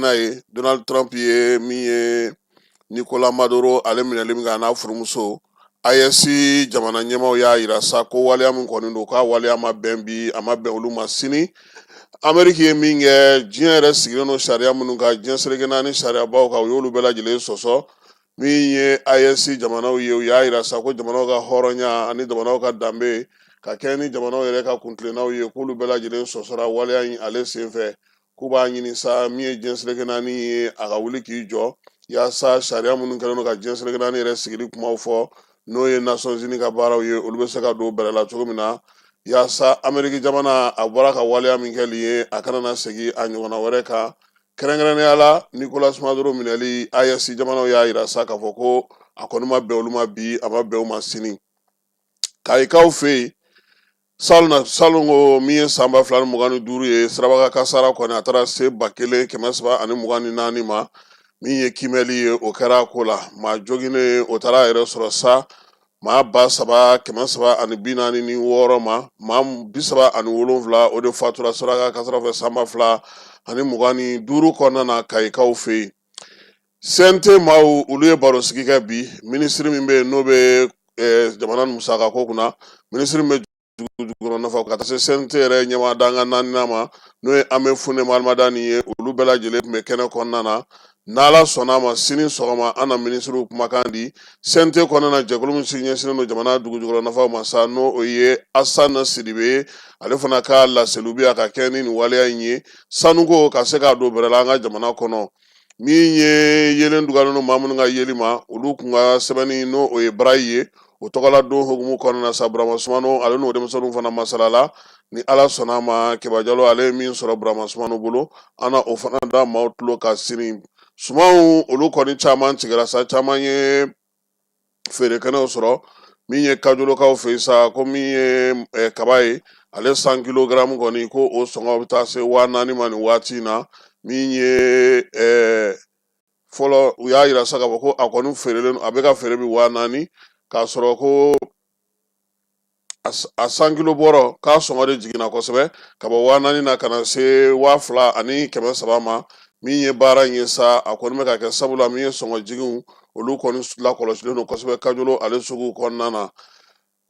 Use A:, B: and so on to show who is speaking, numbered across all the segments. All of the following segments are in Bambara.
A: n'a ye Donald Trump ye min ye Nicolas Maduro ale minɛli min kɛ a n'a furumuso IS jamana ɲɛmaw y'a yira sa ko waleya min kɔni don k'a waleya ma bɛn bi a ma bɛn olu ma sini Amérique ye min kɛ diɲɛ yɛrɛ sigilen don sariya minnu kan diɲɛ seleke naani sariyabaw kan u y'olu bɛɛ lajɛlen sɔsɔ min ye IS jamanaw ye u y'a yira sa ko jamanaw ka hɔrɔnya ani jamanaw ka danbe ka kɛ ni jamanaw yɛrɛ ka kuntilennaw ye k'olu bɛɛ lajɛlen sɔsɔra waleya in ale senfɛ k'u b'a ɲini sa min ye diɲɛ seleke naani ye a ka wuli k'i jɔ yaasa sariya minnu kɛlen don ka diɲɛ seleke naani yɛrɛ sigili kumaw fɔ n'o ye Nations Unies ka baaraw ye olu bɛ se ka don bɛrɛ la cogo min na yaasa Amérique jamana a bɔra ka waleya min kɛli ye a kana na segin a ɲɔgɔnna wɛrɛ kan kɛrɛnkɛrɛnnenya la Nicolas Maduro minɛli IS jamanaw y'a yira sa k'a fɔ ko a kɔni ma bɛn olu ma bi a ma bɛn u ma sini kayikaw fɛ yen salon ko min ye san 2025 ye sirabaga kasara kɔni a taara se 1324 ma min ye kimɛli ye o kɛra ko la maa joginnen o taara a yɛrɛ sɔrɔ sa maa 3,346 ma maa 37 o de fatura sirabaga kasara fɛ san 2025 kɔnɔna na kayikaw fɛ yen CNT maaw olu ye baro sigi kɛ bi minisiri min bɛ yen n'o bɛ jamana musaka ko kunna minisiri min bɛ jugukɔrɔ nafa ka taa se CNT yɛrɛ ɲɛmaa danga naaninan ma n'o ye Ame Fune Malmadani ye olu bɛɛ lajɛlen tun bɛ kɛnɛ kɔnɔna na n'Ala sɔnna ma sini sɔgɔma an na minisiriw kumakan di CNT kɔnɔna jɛkulu min ɲɛsinnen don jamana dugujukɔrɔ nafaw ma sa n'o ye Asane Sidibe ale fana ka laseliw bɛ ka kɛ ni nin waleya in ye sanuko ka se k'a don bɛrɛ la an ka jamana kɔnɔ min ye yelen dugalen don maa minnu ka yeli ma olu kun ka sɛbɛnni n'o o ye Barayi ye o tɔgɔla don hokumu kɔnɔna sa Burama Sumano ale n'o denmisɛnninw fana masalala ni Ala sɔnna ma Keba Jalo ale ye min sɔrɔ Burama Sumano bolo an na o fana da maaw tulo ka sini sumanw olu kɔni caman tigɛra sa caman ye feerekɛnɛw sɔrɔ min ye kajolokaw fɛ sa ko min ye kaba ye ale 100 kilogramme kɔni ko o sɔngɔ bɛ taa se 4000 ma nin waati in na min ye fɔlɔ u y'a yira sa k'a fɔ ko a kɔni feerelen a bɛ ka feere bi 4000 k'a sɔrɔ ko a 100 kilo bɔrɔ k'a sɔngɔ de jiginna kosɛbɛ ka bɔ 4000 na ka na se 2300 ma min ye baara in ye sa a kɔni bɛ ka kɛ sabula min ye sɔngɔ jiginw olu kɔni lakɔlɔsilen don kosɛbɛ kajolo ale sugu kɔnɔna na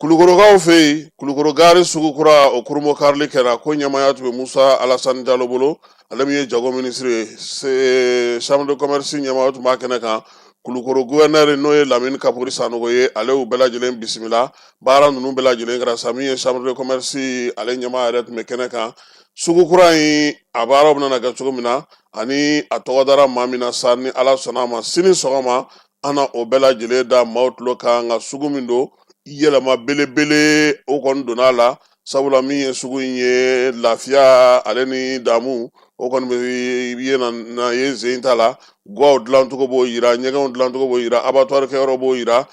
A: Kulukorokaw fɛ yen Kulukoro gari sugu kura o kurumo karili kɛra ko ɲɛmaaya tun bɛ Musa Alassane Diallo bolo ale min ye jago minisiri ye chambre de commerce ɲɛmaaya tun b'a kɛnɛ kan Kulukoro gouverneur n'o ye Lamini Kapori Sanogo ye ale y'u bɛɛ lajɛlen bisimila baara ninnu bɛɛ lajɛlen kɛra sa min ye chambre de commerce ale ɲɛmaa yɛrɛ tun bɛ kɛnɛ kan sugu kura in a baaraw bɛna kɛ cogo min na ani a tɔgɔ dara maa min na sa ni Ala sɔnna a ma sini sɔgɔma an na o bɛɛ lajɛlen da maaw tulo kan nka sugu min don yɛlɛma belebele o kɔni donna la sabula min ye sugu in ye lafiya ale ni damu o kɔni bɛ ye na ye zen ta la gaw dilancogo b'o yira ɲɛgɛnw dilancogo b'o yira abattoir kɛyɔrɔ b'o yira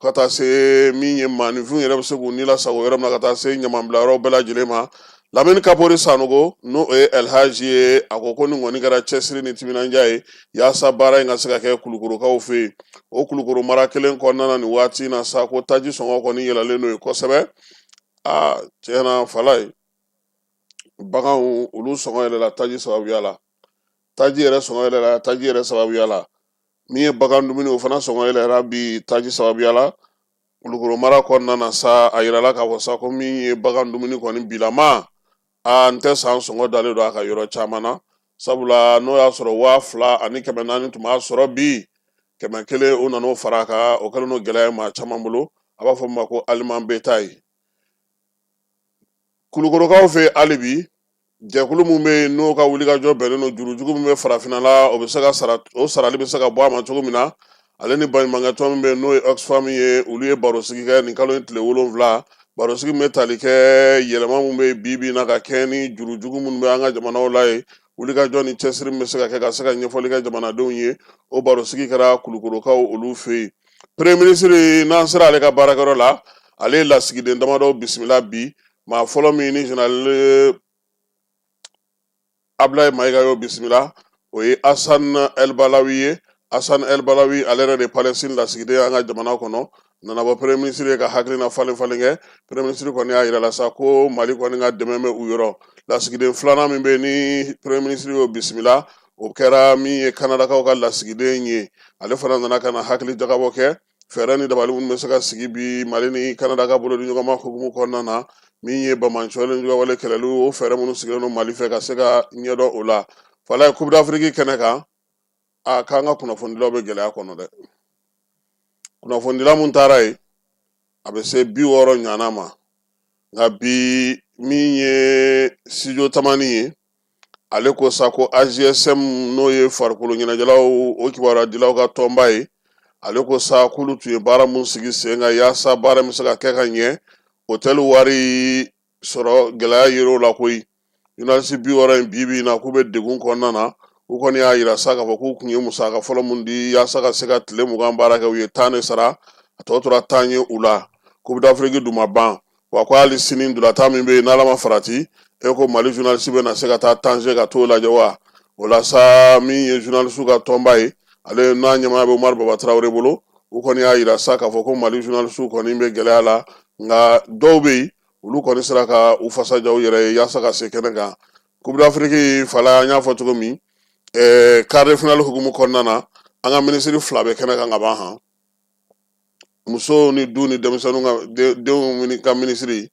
A: ka taa se min ye maaninfinw yɛrɛ bɛ se k'u nilasago yɔrɔ min na ka taa se ɲamanbilayɔrɔ bɛɛ lajɛlen ma Lamini Kapori Sanogo n'o ye Elhaji ye a ko ni kɔni kɛra cɛsiri ni timinandiya ye yaasa baara in ka se ka kɛ Kulukorokaw fɛ yen o Kulukoro mara kelen kɔnɔna na nin waati in na sa ko taji sɔngɔ kɔni yɛlɛlen n'o ye kosɛbɛ tiɲɛna fala ye baganw olu sɔngɔ yɛlɛla taji sababuya la taji yɛrɛ sɔngɔ yɛlɛla taji yɛrɛ sababuya la min ye bagan dumuni o fana sɔngɔ yɛlɛla bi taji sababuya la Kulukoro mara kɔnɔna na sa a yirala k'a fɔ sa ko min ye bagan dumuni kɔni bilama n tɛ san sɔngɔ dalen don a ka yɔrɔ caman na sabula n'o y'a sɔrɔ 2400 tun b'a sɔrɔ bi 100 o nan'o fara a kan o kɛlen no gɛlɛya maa caman bolo a b'a fɔ ma ko aliman beta ye Kulukorokaw fɛ hali bi jɛkulu min bɛ yen n'o ka wulikajɔ bɛnnen don jurujugu min bɛ farafinna la o bɛ se ka sara o sarali bɛ se ka bɔ a ma cogo min na ale ni baɲumankɛtɔn min bɛ yen n'o ye Oxfam ye olu ye baro sigi kɛ nin kalo in tile 7 baro sigi min bɛ tali kɛ yɛlɛma min bɛ bi na ka kɛ ni jurujugu minnu bɛ an ka jamanaw la ye wulikajɔ ni cɛsiri min bɛ se ka kɛ ka se ka ɲɛfɔli kɛ jamanadenw ye o baro sigi kɛra Kulukorokaw olu fɛ yen premier ministre n'an sera ale ka baarakɛyɔrɔ la ale ye lasigiden damadɔ bisimila bi maa fɔlɔ min ni général Ablaye Mayiga y'o bisimila o ye Hassan El Balawi ye Hassan El Balawi ale yɛrɛ de Palestine lasigiden an ka jamana kɔnɔ nana bɔ premier ministre ye ka hakilina falen kɛ premier ministre kɔni y'a yira la sa ko Mali kɔni ka dɛmɛ bɛ u yɔrɔ lasigiden filanan min bɛ ni premier ministre y'o bisimila o kɛra min ye kanadakaw ka lasigiden ye ale fana nana ka na hakili jagabɔ kɛ fɛɛrɛ ni dabali minnu bɛ se ka sigi bi mali ni kanada ka bolo di ɲɔgɔn ma hukumu kɔnɔna na min ye bamancɔlen juguwale kɛlɛli o fɛɛrɛ minnu sigilen don mali fɛ ka se ka ɲɛdɔn o la fala ye coupe d'afrique kɛnɛ kan k'an ka kunnafonidilaw bɛ gɛlɛya kɔnɔ dɛ kunnafonidila mun taara yen a bɛ se 60 ɲana ma nka bi min ye studio tamani ye ale ko sa ko AGSM n'o ye farikolo ɲɛnajɛlaw o kibaruya dilaw ka tɔnba ye ale ko sa k'olu tun ye baara mun sigi sen kan yaasa baara min bɛ se ka kɛ ka ɲɛ hôtel wari sɔrɔ gɛlɛya yer'o la koyi journaliste 60 in bi na k'u bɛ degun kɔnɔna na u kɔni y'a yira sa k'a fɔ k'u kun ye musaka fɔlɔ mun di yaasa ka se ka tile 20 baara kɛ u ye 10 de sara a tɔ tora 10 ye u la coupe d'Afrique dun ma ban wa ko hali sini ndolata min bɛ yen n'ala ma farati ko mali journaliste bɛ na se ka taa Tanger ka t'o lajɛ wa o la sa min ye journaliste ka tɔnba ye ale n'a ɲɛmaa bɛ Umaru Baba Tarawele bolo u kɔni y'a yira sa k'a fɔ ko mali journaliste kɔni bɛ gɛlɛya la nka dɔw bɛ yen olu kɔni sera ka u fasa ja u yɛrɛ ye yaasa ka se kɛnɛ kan coupe d'Afrique fala an y'a fɔ cogo min quart de finale hukumu kɔnɔna na an ka minisiri 2 bɛ kɛnɛ kan ka ban han muso ni du ni denmisɛnninw ka denw ka minisiri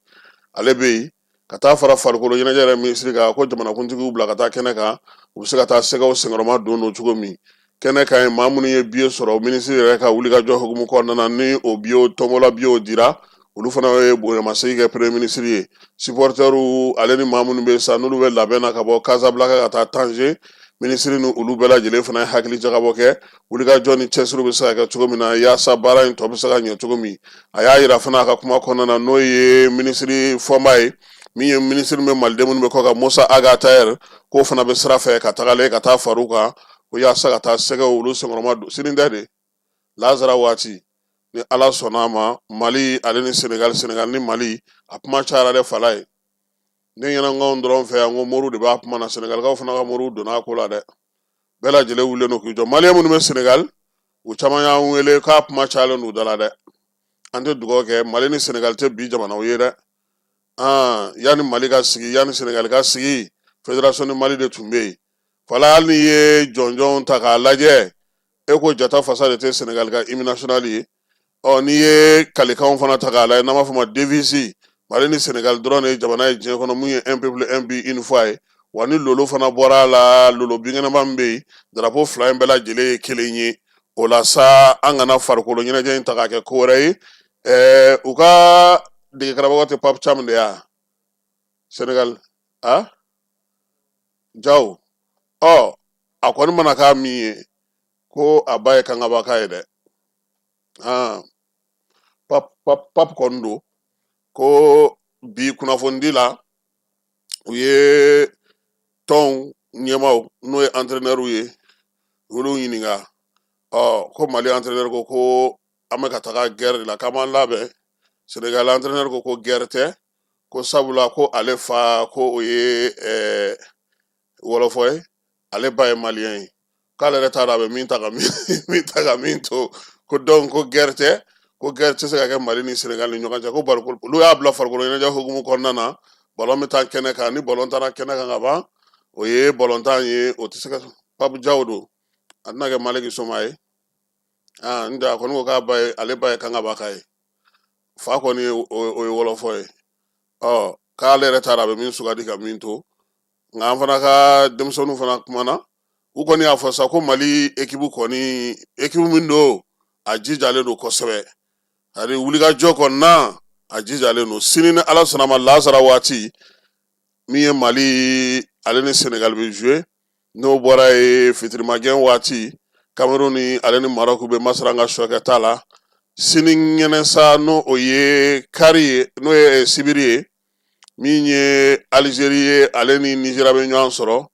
A: ale bɛ yen ka taa fara farikolo ɲɛnajɛ yɛrɛ minisiri kan ko jamanakuntigiw bila ka taa kɛnɛ kan u bɛ se ka taa sɛgɛw senkɔrɔma don cogo min kɛnɛ kan ye maa minnu ye biye sɔrɔ minisiri yɛrɛ ka wulikajɔ hukumu kɔnɔna na ni o biyew tɔnbɔla biyew dira olu fana ye bonyamasegin kɛ premier ministre ye supporters ale ni maa minnu bɛ sa n'olu bɛ labɛn na ka bɔ Casablanca ka taa Tanger minisiri ni olu bɛɛ lajɛlen fana ye hakili jagabɔ kɛ wulikajɔ ni cɛsiriw bɛ se ka kɛ cogo min na yaasa baara in tɔ bɛ se ka ɲɛ cogo min a y'a yira fana a ka kuma kɔnɔna na n'o ye minisiri fɔnba ye min ye minisiri bɛ maliden minnu bɛ kɔ ka Musa Agatar k'o fana bɛ sira fɛ ka tagalen ka taa far'u kan ko yaasa ka taa sɛgɛw olu senkɔrɔma don sini tɛ de lazara waati ni ala sɔnna a ma mali ale ni senegal ni mali a kuma cayara dɛ fala ye ne ɲɛna nkanw dɔrɔn fɛ yan ko moriw de b'a kuma na senegalikaw fana ka moriw donna a ko la dɛ bɛɛ lajɛlen wulilen don k'u jɔ maliyɛn minnu bɛ senegal u caman y'an wele k'a kuma cayalen d'u da la dɛ an tɛ dugawu kɛ mali ni senegal tɛ bi jamanaw ye dɛ yanni mali ka sigi yanni senegal ka sigi fédération ni mali de tun bɛ yen fala hali n'i ye jɔnjɔnw ta k'a lajɛ e ko jata fasa de tɛ senegal ka hymne national ye n'i ye kalikanw fana ta k'a lajɛ n'an b'a fɔ ma devise mali ni senegal dɔrɔn de ye jamana ye diɲɛ kɔnɔ mun ye un peuple un but une foi ye wa ni lolo fana bɔra a la lolo binkɛnɛma min bɛ yen drapeau 2 in bɛɛ lajɛlen ye kelen ye o la sa an kana farikolo ɲɛnajɛ in ta k'a kɛ ko wɛrɛ ye u ka dege karamɔgɔ tɛ Pape Thiam de ya senegal jaw a kɔni mana k'a min ye ko a ba ye kangabaka ye dɛ pap kɔni don ko bi kunnafonidi la u ye tɔnw ɲɛmaw n'o ye entraîneur ye olu ɲininka ko mali entraîneur ko an bɛ ka taga guerre de la k'an b'an labɛn senegal entraîneur ko guerre tɛ ko sabula ko ale fa ko o ye wɔlɔfɔ ye ale ba ye maliyɛn ye k'ale yɛrɛ t'a dɔn a bɛ min ta ka min to ko donc ko guerre tɛ ko guerre tɛ se ka kɛ mali ni senegal ni ɲɔgɔn cɛ ko olu y'a bila farikolo ɲɛnajɛ hukumu kɔnɔna na ballon bɛ taa kɛnɛ kan ni ballon taara kɛnɛ kan ka ban o ye ballon tan ye o tɛ se ka Pape Jaw don a tɛna kɛ Maliki Soma ye n tɛ a kɔni ko k'a ba ye ale ba ye kangabaka ye fa kɔni o ye wɔlɔfɔ ye k'ale yɛrɛ t'a dɔn a bɛ min sugandi ka min to nka an fana ka denmisɛnninw fana kumana u kɔni y'a fɔ sa ko mali ekipu min don a jijalen don kosɛbɛ hali wulikajɔ kɔnɔna a jijalen don sini ni ala sɔnna ma lazara waati min ye mali ale ni senegal bɛ jouer n'o bɔra ye fitirimagɛn waati Cameroun ni ale ni Maroc bɛ masara ka sɔkɛta la sini ŋɛnɛ sa n'o ye kari ye n'o ye sibiri ye min ye Algérie ye ale ni Nigeria bɛ ɲɔgɔn sɔrɔ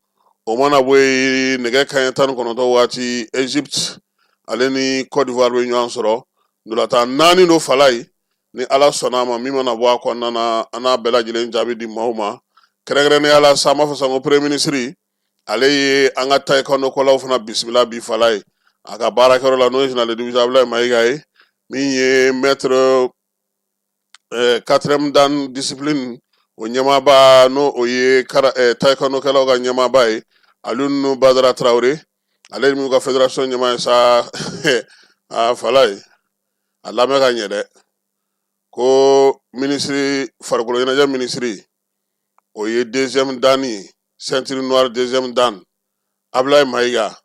A: o mana bɔ yen nɛgɛ kanɲɛ 19 waati Egypte ale ni Côte d'Ivoire bɛ ɲɔgɔn sɔrɔ ndolantan 4 do fala ye ni ala sɔnna a ma min mana bɔ a kɔnɔna na an n'a bɛɛ lajɛlen jaabi di maaw ma kɛrɛnkɛrɛnnenya la sa an b'a fɔ sa ko premier ministre ale ye an ka taekwondo kɔlaw fana bisimila bi fala ye a ka baarakɛyɔrɔ la n'o ye général de division Abdoulaye Mayiga ye min ye maître 4e dan discipline o ɲɛmaaba n'o o ye taekwondo kɛlaw ka ɲɛmaaba ye Alioune Badara Traoré ale min ka fédération ɲɛmaa ye sa fala ye a lamɛn ka ɲɛ dɛ ko ministre farikolo ɲɛnajɛ ministre o ye deuxième dan ye ceinture noire deuxième dan Ablaye Mayiga